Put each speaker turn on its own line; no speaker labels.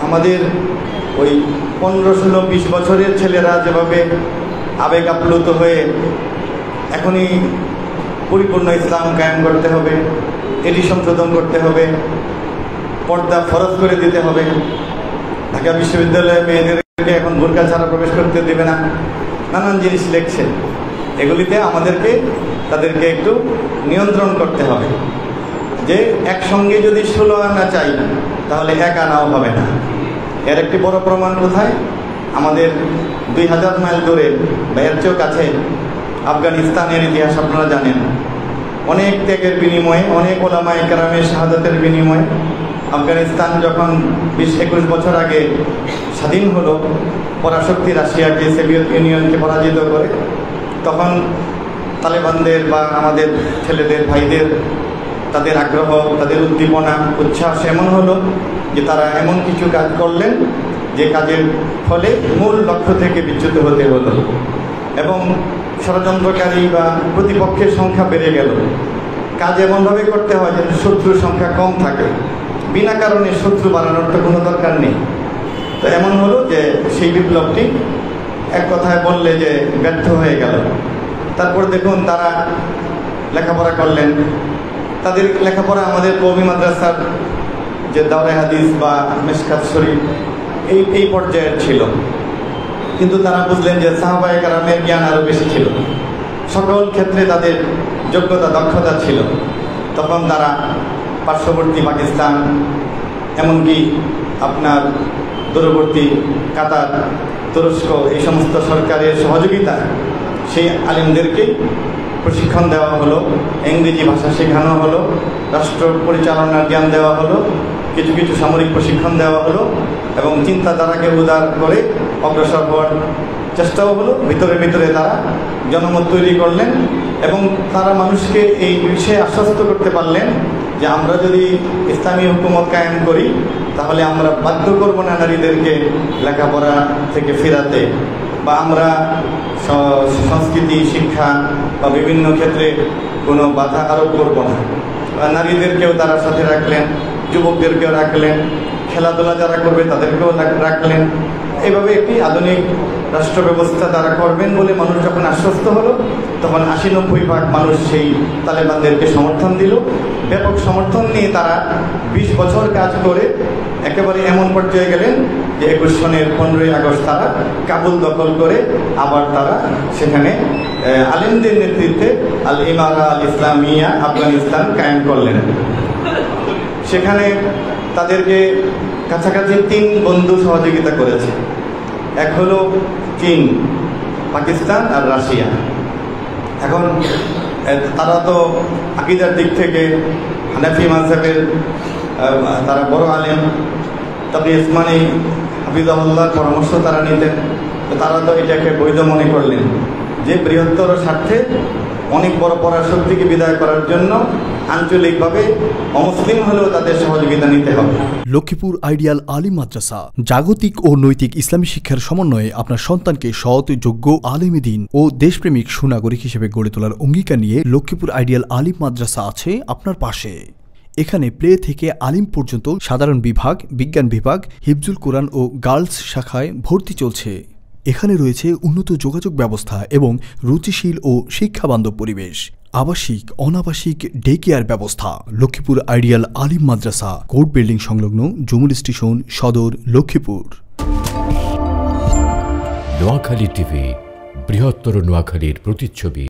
আমাদের ওই 15, 16, 20 বছরের ছেলেরা যেভাবে আবেগ আপ্লুত হয়ে এখনই পরিপূর্ণ ইসলাম কায়েম করতে হবে, এটি সংশোধন করতে হবে, পর্দা ফরজ করে দিতে হবে, ঢাকা বিশ্ববিদ্যালয়ে মেয়েদেরকে এখন বোরকা ছাড়া প্রবেশ করতে দেবে না, নানান জিনিস লিখছে। এগুলিতে আমাদেরকে তাদেরকে একটু নিয়ন্ত্রণ করতে হবে যে একসঙ্গে যদি 16 আনা চাই তাহলে 1 আনাও হবে না। এর একটি বড় প্রমাণ কোথায়? আমাদের 2000 মাইল দূরে বা এর চেয়েও কাছে আফগানিস্তানের ইতিহাস আপনারা জানেন। অনেক ত্যাগের বিনিময়ে, অনেক ওলামায়ে কেরামের শাহাদাতের বিনিময়ে আফগানিস্তান যখন 20-21 বছর আগে স্বাধীন হলো, পরাশক্তি রাশিয়াকে, সোভিয়েত ইউনিয়নকে পরাজিত করে, তখন তালেবানদের বা আমাদের ছেলেদের, ভাইদের তাদের আগ্রহ, তাদের উদ্দীপনা, উচ্ছ্বাস এমন হলো যে তারা এমন কিছু কাজ করলেন যে কাজের ফলে মূল লক্ষ্য থেকে বিচ্যুত হতে হলো এবং ষড়যন্ত্রকারী বা প্রতিপক্ষের সংখ্যা বেড়ে গেল। কাজ এমনভাবে করতে হয় যেন শত্রুর সংখ্যা কম থাকে, বিনা কারণে শত্রু বাড়ানোর তো কোনো দরকার নেই। তো এমন হলো যে সেই বিপ্লবটি এক কথায় বললে যে ব্যর্থ হয়ে গেল। তারপর দেখুন তারা লেখাপড়া করলেন, তাদের লেখাপড়া আমাদের কওমি মাদ্রাসার যে দাওরায়ে হাদিস বা মিশকাত শরীফ এই পর্যায়ের ছিল, কিন্তু তারা বুঝলেন যে সাহাবায়ে কেরামের জ্ঞান আরও বেশি ছিল, সকল ক্ষেত্রে তাদের যোগ্যতা, দক্ষতা ছিল। তখন তারা পার্শ্ববর্তী পাকিস্তান, এমনকি আপনার দূরবর্তী কাতার, তুরস্ক, এই সমস্ত সরকারের সহযোগিতা সেই আলিমদেরকে প্রশিক্ষণ দেওয়া হলো, ইংরেজি ভাষা শেখানো হলো, রাষ্ট্র পরিচালনার জ্ঞান দেওয়া হলো, কিছু কিছু সামরিক প্রশিক্ষণ দেওয়া হলো এবং চিন্তাধারাকে উদার করে অগ্রসর হওয়ার চেষ্টাও হলো। ভিতরে ভিতরে তারা জনমত তৈরি করলেন এবং তারা মানুষকে এই বিষয়ে আশ্বস্ত করতে পারলেন যে আমরা যদি ইসলামী হুকুমত কায়েম করি তাহলে আমরা বাধ্য করব না নারীদেরকে লেখাপড়া থেকে ফেরাতে, বা আমরা সংস্কৃতি, শিক্ষা বা বিভিন্ন ক্ষেত্রে কোনো বাধা আরোপ করব না। নারীদেরকেও তারা সাথে রাখলেন, যুবকদেরকেও রাখলেন, খেলাধুলা যারা করবে তাদেরকেও রাখলেন। এইভাবে একটি আধুনিক রাষ্ট্র ব্যবস্থা তারা করবেন বলে মানুষ যখন আশ্বস্ত হলো, তখন 80-90% মানুষ সেই তালেবানদেরকে সমর্থন দিল। ব্যাপক সমর্থন নিয়ে তারা 20 বছর কাজ করে একেবারে এমন পর্যায়ে গেলেন যে 21 সনের 15ই আগস্ট তারা কাবুল দখল করে আবার তারা সেখানে আলেমদের নেতৃত্বে আল ইমারা আল ইসলামিয়া আফগানিস্তান কায়েম করলেন। সেখানে তাদেরকে কাছাকাছি 3 বন্ধু সহযোগিতা করেছে। এক হলো চীন, পাকিস্তান আর রাশিয়া। এখন তারা তো আকীদার দিক থেকে হানাফি মাযহাবের তারা বড় আলেম, তবে ইসমানী হাফিজাহুল্লাহর পরামর্শ তারা নিতেন। তো তারা তো এটাকে বৈধ মনে করলেন যে বৃহত্তর স্বার্থে অনেক বড় পরাশক্তিকে বিদায় করার জন্য আঞ্চলিকভাবে অমুসলিম হলেও তাদের সহযোগিতা নিতে হবে।
লক্ষ্মীপুর আইডিয়াল আলিম মাদ্রাসা জাগতিক ও নৈতিক ইসলামী শিক্ষার সমন্বয়ে আপনার সন্তানকে সৎ, যোগ্য, আলেমে দ্বীন ও দেশপ্রেমিক সুনাগরিক হিসেবে গড়ে তোলার অঙ্গীকার নিয়ে লক্ষ্মীপুর আইডিয়াল আলিম মাদ্রাসা আছে আপনার পাশে। এখানে প্লে থেকে আলিম পর্যন্ত সাধারণ বিভাগ, বিজ্ঞান বিভাগ, হিফজুল কোরআন ও গার্লস শাখায় ভর্তি চলছে। এখানে রয়েছে উন্নত যোগাযোগ ব্যবস্থা এবং রুচিশীল ও শিক্ষাবান্ধব পরিবেশ, আবাসিক, অনাবাসিক ডে কেয়ার ব্যবস্থা। লক্ষ্মীপুর আইডিয়াল আলিম মাদ্রাসা, কোর্ট বিল্ডিং সংলগ্ন, জুমুল স্টেশন, সদর, লক্ষ্মীপুর।
নোয়াখালী টিভি, বৃহত্তর নোয়াখালীর প্রতিচ্ছবি।